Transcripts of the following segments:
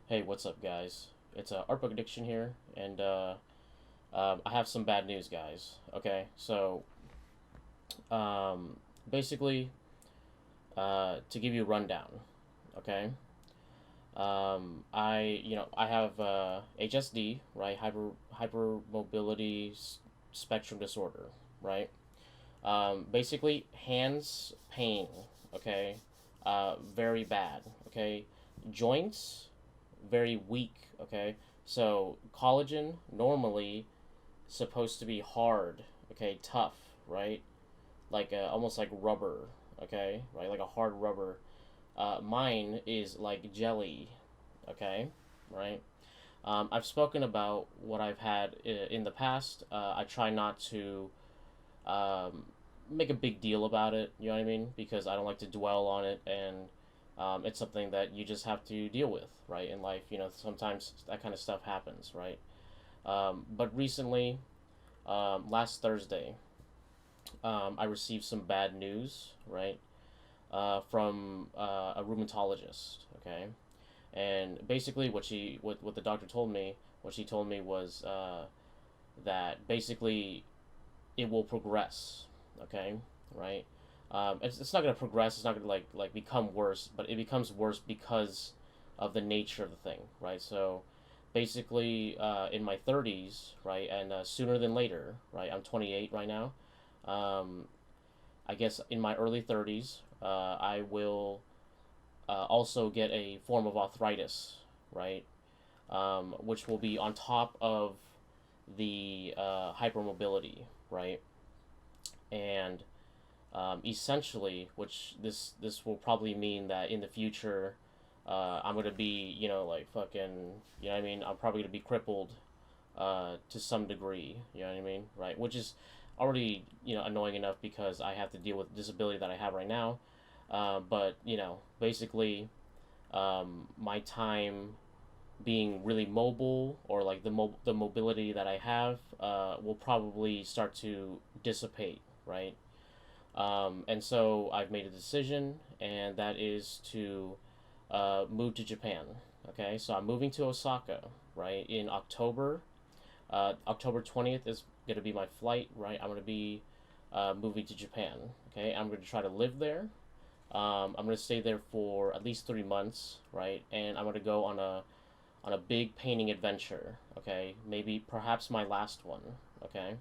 Hey, what's up, guys? It's Art Book Addiction here, and I have some bad news, guys. Okay, so um, basically, to give you a rundown, okay, I have HSD, right, hypermobility spectrum disorder, right. Basically, hands pain, okay, very bad, okay, joints very weak, okay? So collagen normally supposed to be hard, okay, tough, right? Like almost like rubber, okay, right? Like a hard rubber. Mine is like jelly, okay, right? I've spoken about what I've had in the past. I try not to um, make a big deal about it. You know what I mean? Because I don't like to dwell on it, and it's something that you just have to deal with, right? In life, sometimes that kind of stuff happens, right? But recently, last Thursday, I received some bad news, right, from a rheumatologist. Okay, and basically, what the doctor told me, what she told me was that basically it will progress. Okay, right. It's not going to progress. It's not going to like become worse, but it becomes worse because of the nature of the thing, right? So basically, in my 30s, right, and sooner than later, right. I'm 28 right now. Um, I guess in my early 30s, I will also get a form of arthritis, right, which will be on top of the hypermobility, right, and essentially, which this will probably mean that in the future, I'm gonna be like fucking what I mean. I'm probably gonna be crippled to some degree. You know what I mean, right? Which is already annoying enough because I have to deal with the disability that I have right now. But basically, my time being really mobile or like the mobility that I have will probably start to dissipate, right? And so I've made a decision, and that is to move to Japan. Okay, so I'm moving to Osaka, right, in October. October 20th is going to be my flight, right? I'm going to be moving to Japan. Okay, I'm going to try to live there. I'm going to stay there for at least 3 months, right? And I'm going to go on a big painting adventure. Okay, maybe perhaps my last one. Okay,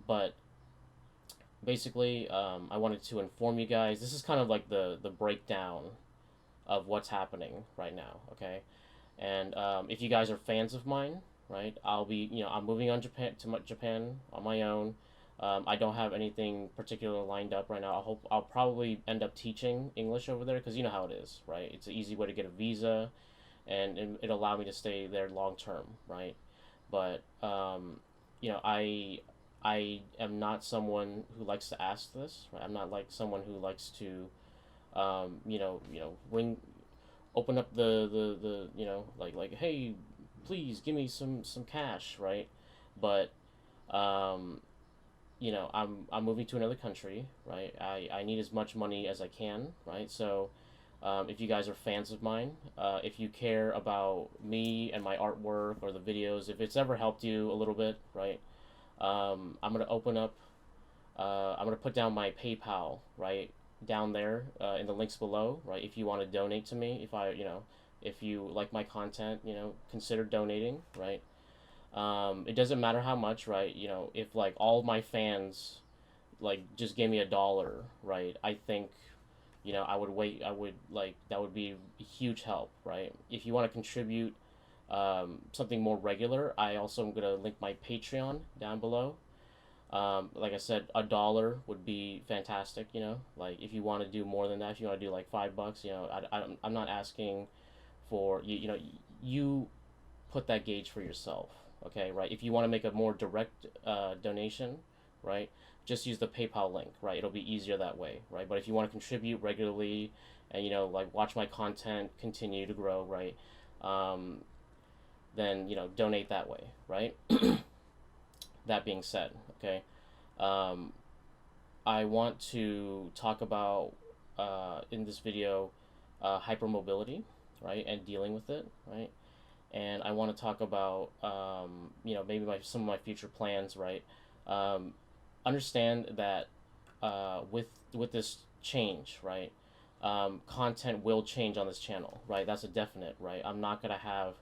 but basically, I wanted to inform you guys. This is kind of like the breakdown of what's happening right now. Okay, and if you guys are fans of mine, right, I'm moving on Japan on my own. I don't have anything particular lined up right now. I'll probably end up teaching English over there because you know how it is, right? It's an easy way to get a visa, and it allowed me to stay there long term, right? But I am not someone who likes to ask this. Right? I'm not like someone who likes to, ring, open up the like hey, please give me some cash, right? But um, I'm moving to another country, right? I need as much money as I can, right? So if you guys are fans of mine, if you care about me and my artwork or the videos, if it's ever helped you a little bit, right? I'm gonna open up. I'm gonna put down my PayPal right down there in the links below, right? If you want to donate to me, if you like my content, consider donating, right? It doesn't matter how much, right? If like all my fans like just gave me $1, right? I think I would wait. I would like that would be a huge help, right? If you want to contribute something more regular, I also am gonna link my Patreon down below. Like I said, $1 would be fantastic. Like if you want to do more than that, if you want to do like $5, I'm not asking for you. You put that gauge for yourself. Okay, right? If you want to make a more direct donation, right? Just use the PayPal link, right? It'll be easier that way, right? But if you want to contribute regularly and like watch my content continue to grow, right? Um, then donate that way, right? That being said, okay, um, I want to talk about in this video hypermobility, right, and dealing with it, right. And I want to talk about maybe some of my future plans, right. Um, Understand that with this change, right, content will change on this channel, right. That's a definite, right. I'm not gonna have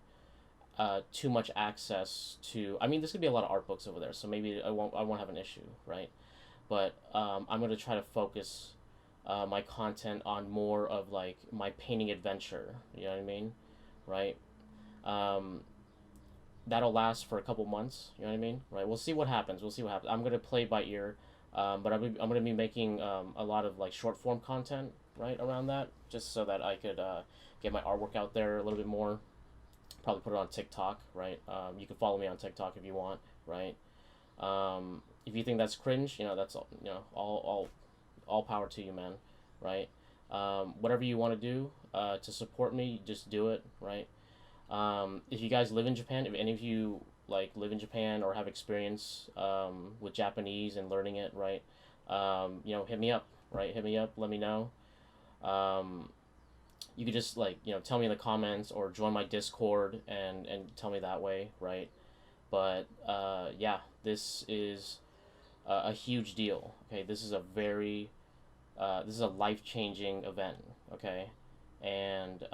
too much access to. I mean, there's gonna be a lot of art books over there, so maybe I won't have an issue, right. But I'm gonna try to focus my content on more of like my painting adventure. You know what I mean, right? Um, that'll last for a couple months. You know what I mean, right? We'll see what happens. We'll see what happens. I'm gonna play by ear, but I'm gonna be making a lot of like short form content right around that, just so that I could get my artwork out there a little bit more. Probably put it on TikTok, right? You can follow me on TikTok if you want, right? If you think that's cringe, that's all power to you, man, right? Whatever you want to do to support me, just do it, right? If you guys live in Japan, if any of you like live in Japan or have experience with Japanese and learning it, right? Hit me up, right? Hit me up. Let me know. Um, you could just like tell me in the comments or join my Discord and tell me that way, right? But yeah, this is a huge deal. Okay, this is a life changing event. Okay, and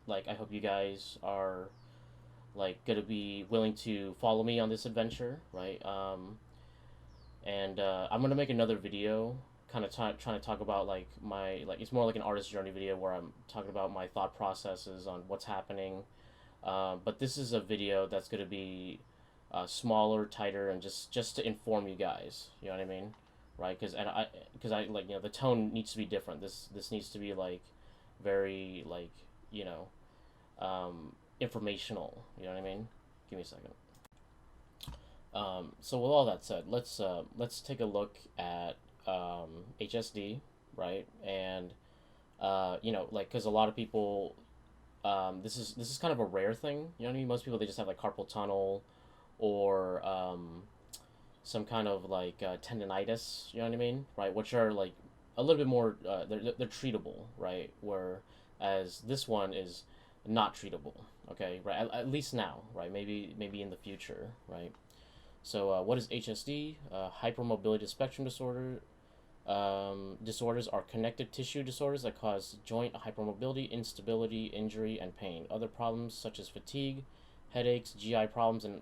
like I hope you guys are like gonna be willing to follow me on this adventure, right? And I'm gonna make another video, kind of trying to talk about like my like it's more like an artist journey video where I'm talking about my thought processes on what's happening. But this is a video that's gonna be smaller, tighter, and just to inform you guys. You know what I mean, right? Because I like the tone needs to be different. This needs to be like very like you know informational. You know what I mean? Give me a second. So with all that said, let's take a look at HSD, right? And like because a lot of people, this is kind of a rare thing. You know what I mean? Most people they just have like carpal tunnel or some kind of like tendonitis. You know what I mean? Right? Which are like a little bit more they're treatable, right? Whereas this one is not treatable. Okay, right? At least now, right? Maybe in the future, right? So, what is HSD? Hypermobility spectrum disorder. Disorders are connective tissue disorders that cause joint hypermobility, instability, injury, and pain. Other problems such as fatigue, headaches, GI problems, and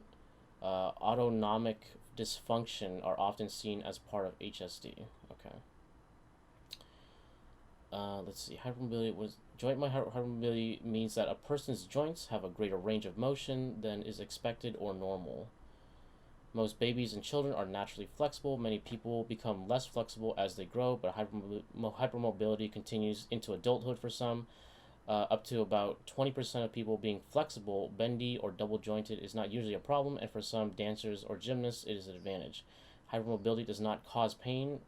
autonomic dysfunction are often seen as part of HSD. Okay. Let's see. Hypermobility was joint hypermobility means that a person's joints have a greater range of motion than is expected or normal. Most babies and children are naturally flexible. Many people become less flexible as they grow, but hypermobility continues into adulthood for some. Up to about 20% of people being flexible, bendy, or double jointed is not usually a problem, and for some dancers or gymnasts, it is an advantage. Hypermobility does not cause pain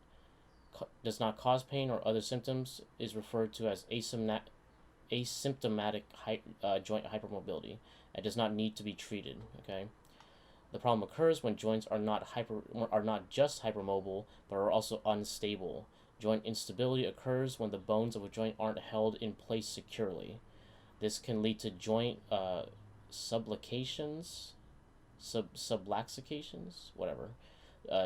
or other symptoms, is referred to as asymptomatic joint hypermobility, and does not need to be treated. Okay. The problem occurs when joints are not just hypermobile, but are also unstable. Joint instability occurs when the bones of a joint aren't held in place securely. This can lead to joint subluxations, whatever,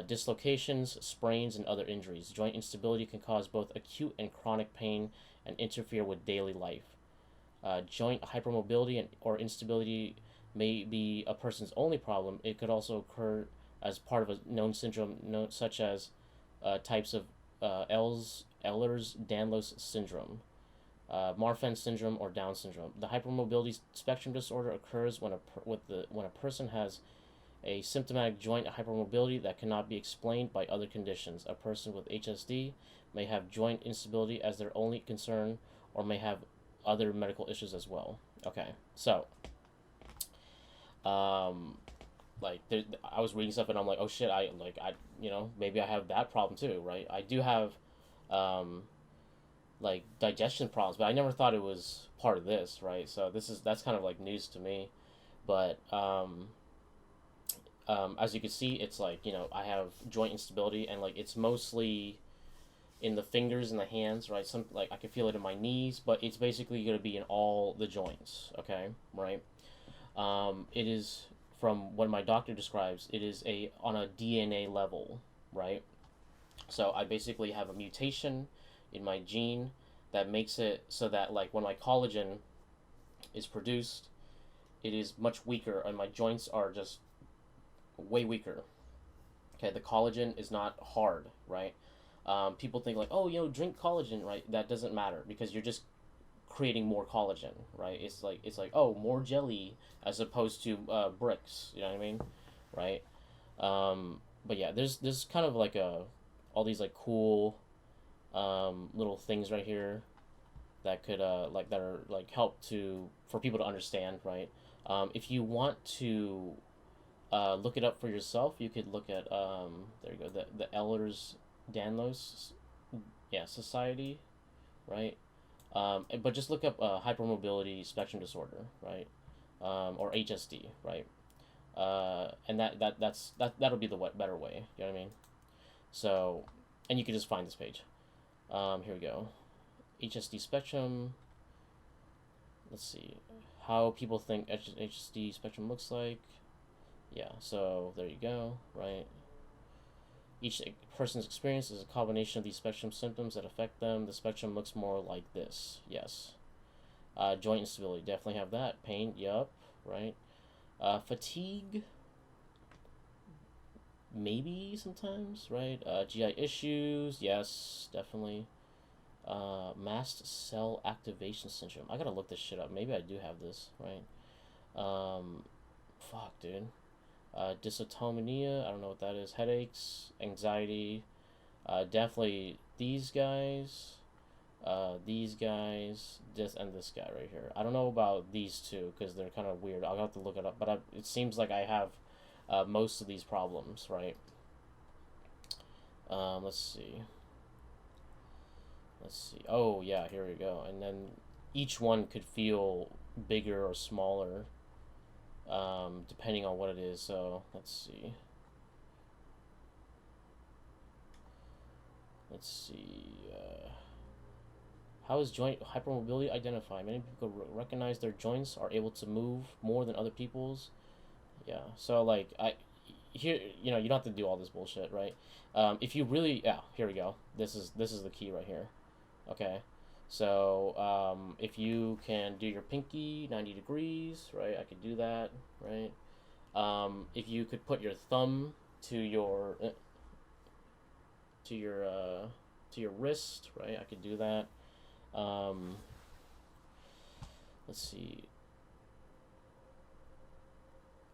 dislocations, sprains, and other injuries. Joint instability can cause both acute and chronic pain and interfere with daily life. Joint hypermobility or instability may be a person's only problem. It could also occur as part of a known syndrome, such as types of Ehlers-Danlos syndrome, Marfan syndrome, or Down syndrome. The hypermobility spectrum disorder occurs when a person has a symptomatic joint hypermobility that cannot be explained by other conditions. A person with HSD may have joint instability as their only concern, or may have other medical issues as well. Okay, so like I was reading stuff and I'm like, oh shit, maybe I have that problem too, right? I do have like digestion problems, but I never thought it was part of this, right? So that's kind of like news to me. But as you can see, it's like I have joint instability, and like it's mostly in the fingers and the hands, right? Some like I can feel it in my knees, but it's basically going to be in all the joints. Okay, right? It is from what my doctor describes. It is a on a DNA level, right? So I basically have a mutation in my gene that makes it so that like when my collagen is produced, it is much weaker, and my joints are just way weaker. Okay, the collagen is not hard, right? People think like, oh, drink collagen, right? That doesn't matter because you're just creating more collagen, right? It's like oh, more jelly as opposed to bricks. You know what I mean, right? But yeah, there's kind of like a all these like cool little things right here that could like that are like help to for people to understand, right? If you want to look it up for yourself, you could look at there you go, the Ehlers-Danlos, yeah, Society, right? But just look up hypermobility spectrum disorder, right? Or HSD, right? And that'll be the better way. You know what I mean? So, and you can just find this page. Here we go. HSD spectrum. Let's see how people think HSD spectrum looks like. Yeah, so there you go, right? Each person's experience is a combination of these spectrum symptoms that affect them. The spectrum looks more like this. Yes. Joint instability, definitely have that. Pain, yup, right? Fatigue, maybe sometimes, right? GI issues, yes, definitely. Mast cell activation syndrome. I gotta look this shit up. Maybe I do have this, right? Fuck, dude. Dysautonomia, I don't know what that is. Headaches, anxiety, definitely these guys, this guy right here. I don't know about these two because they're kind of weird. I'll have to look it up, but it seems like I have most of these problems, right? Let's see. Oh yeah, here we go. And then each one could feel bigger or smaller, depending on what it is. So let's see. How is joint hypermobility identified? Many people recognize their joints are able to move more than other people's. Yeah. So like here, you don't have to do all this bullshit, right? If you really, yeah, here we go. This is the key right here. Okay. So if you can do your pinky 90 degrees, right? I could do that, right? If you could put your thumb to your to your uh, to your wrist, right? I could do that. Um, let's see.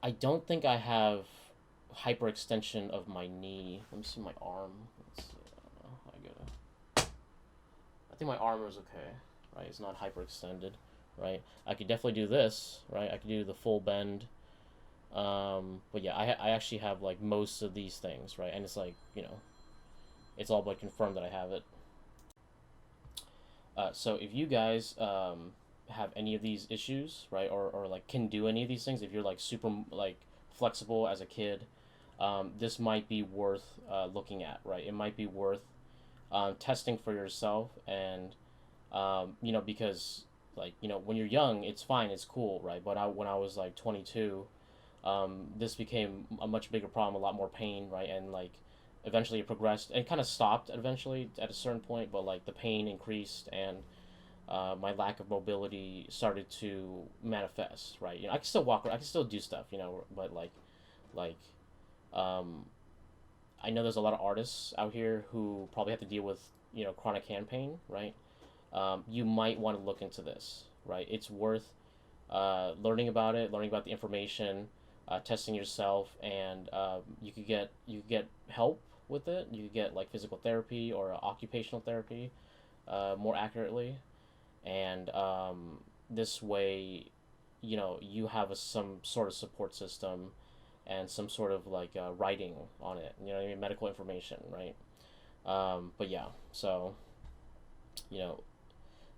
I don't think I have hyperextension of my knee. Let me see my arm. Let's see. I think my arm is okay, right? It's not hyperextended, right? I could definitely do this, right? I could do the full bend. But yeah, I actually have like most of these things, right? And it's like it's all but confirmed that I have it. So if you guys have any of these issues, right, or like can do any of these things, if you're like super like flexible as a kid, this might be worth looking at, right? It might be worth testing for yourself, and because like when you're young, it's fine, it's cool, right? But when I was like 22, this became a much bigger problem, a lot more pain, right? And like eventually it progressed and kind of stopped eventually at a certain point, but like the pain increased, and my lack of mobility started to manifest, right? I can still walk, I can still do stuff, but like um, I know there's a lot of artists out here who probably have to deal with chronic hand pain, right? You might want to look into this, right? It's worth learning about it, learning about the information, testing yourself, and you could get help with it. You could get like physical therapy or occupational therapy, more accurately, and this way, you have some sort of support system and some sort of like writing on it. You know what I mean? Medical information, right? But yeah, so you know,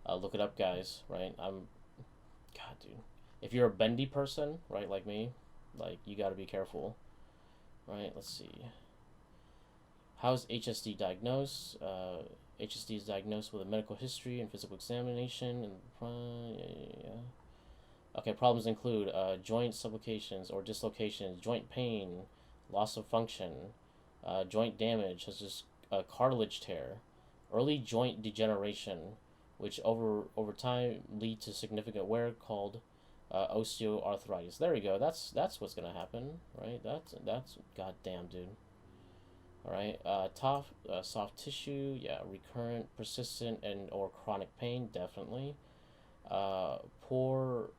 look it up, guys. Right? God, dude. If you're a bendy person, right, like me, like you got to be careful, right? Let's see. How's HSD diagnosed? HSD is diagnosed with a medical history and physical examination. And yeah. Okay, problems include joint subluxations or dislocations, joint pain, loss of function, joint damage, such as cartilage tear, early joint degeneration, which over time lead to significant wear, called osteoarthritis. There we go. That's what's gonna happen, right? That's goddamn, dude. All right. Soft tissue, yeah. Recurrent, persistent, and or chronic pain, definitely. Poor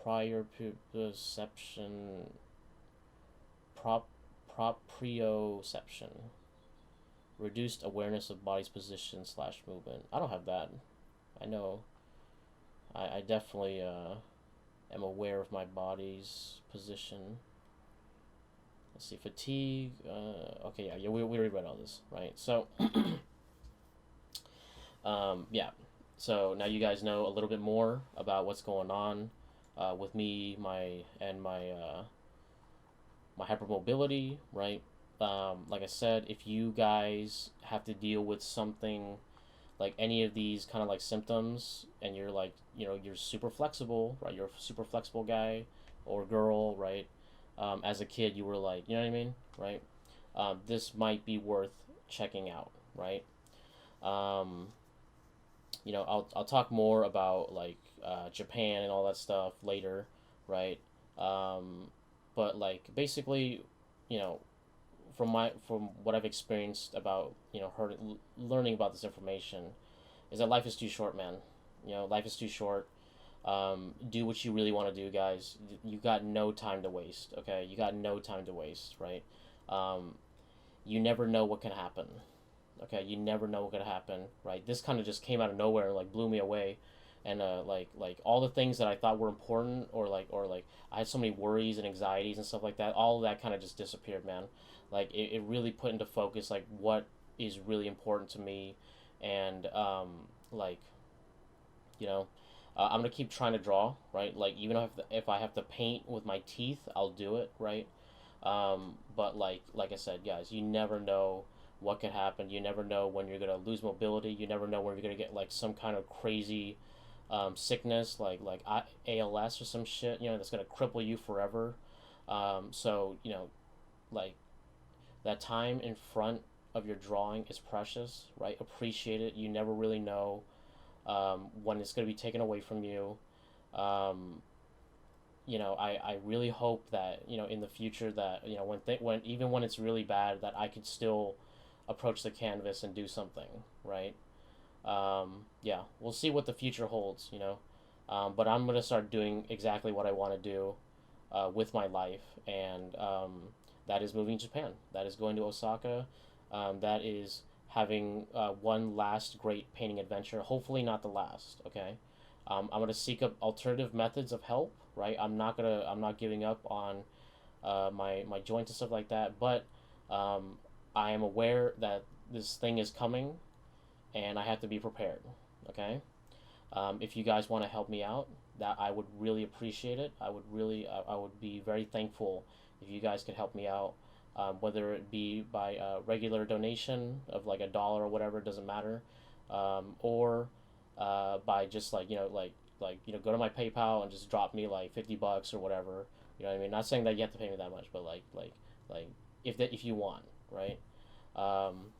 prior perception, prop proprioception, reduced awareness of body's position slash movement. I don't have that. I know. I definitely am aware of my body's position. Let's see, fatigue. Okay, yeah, we already read all this, right? So, yeah. So now you guys know a little bit more about what's going on with me, my hypermobility, right? Like I said, if you guys have to deal with something like any of these kind of like symptoms, and you're like, you're super flexible, right? You're a super flexible guy or girl, right? As a kid, you were like, you know what I mean, right? This might be worth checking out, right? Um, I'll talk more about like Japan and all that stuff later, right? Um, but like basically, you know, from what I've experienced about learning about this information, is that life is too short, man. Life is too short. Do what you really want to do, guys. You got no time to waste. Okay, you got no time to waste, right? Um, you never know what can happen. Okay, you never know what could happen, right? This kind of just came out of nowhere and like blew me away, and like all the things that I thought were important, or like I had so many worries and anxieties and stuff like that. All of that kind of just disappeared, man. Like it really put into focus like what is really important to me, and like you know, I'm gonna keep trying to draw, right? Like even if I have to paint with my teeth, I'll do it, right? But like I said, guys, you never know what could happen. You never know when you're gonna lose mobility. You never know when you're gonna get like some kind of crazy sickness, like ALS or some shit. That's gonna cripple you forever. So like that time in front of your drawing is precious, right? Appreciate it. You never really know when it's gonna be taken away from you. Um, I really hope that in the future that when even when it's really bad, that I could still approach the canvas and do something, right? Yeah, we'll see what the future holds. But I'm gonna start doing exactly what I want to do with my life, and that is moving to Japan. That is going to Osaka. That is having one last great painting adventure. Hopefully, not the last. Okay. I'm gonna seek up alternative methods of help. Right. I'm not giving up on my joints and stuff like that. But I am aware that this thing is coming, and I have to be prepared. Okay. If you guys want to help me out, that I would really appreciate it. I would be very thankful if you guys could help me out. Whether it be by a regular donation of like $1 or whatever, it doesn't matter, or by just go to my PayPal and just drop me like $50 or whatever. You know what I mean? Not saying that you have to pay me that much, but like if you want, right? Um,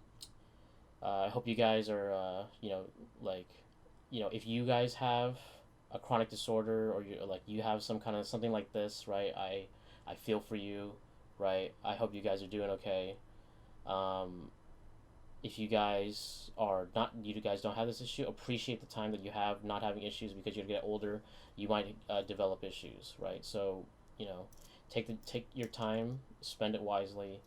I hope you guys are if you guys have a chronic disorder, or you have some kind of something like this, right? I feel for you, right? I hope you guys are doing okay. Um, if you guys don't have this issue, appreciate the time that you have not having issues, because you get older, you might develop issues, right? So you know, take your time, spend it wisely,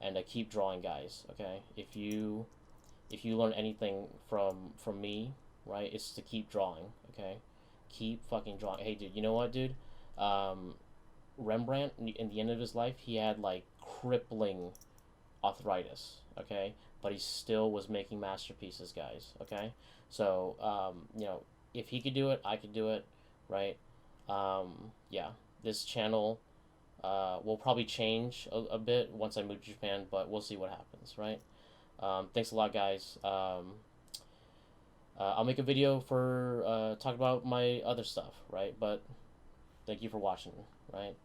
and keep drawing, guys. Okay, if you learn anything from me, right, it's to keep drawing. Okay, keep fucking drawing. Hey, dude, you know what, dude? Um, Rembrandt, in the end of his life, he had like crippling arthritis. Okay, but he still was making masterpieces, guys. Okay, so if he could do it, I could do it, right? Yeah, this channel will probably change a bit once I move to Japan, but we'll see what happens, right? Thanks a lot, guys. I'll make a video for talk about my other stuff, right? But thank you for watching, right?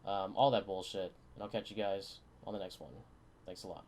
All that bullshit, and I'll catch you guys on the next one. Thanks a lot.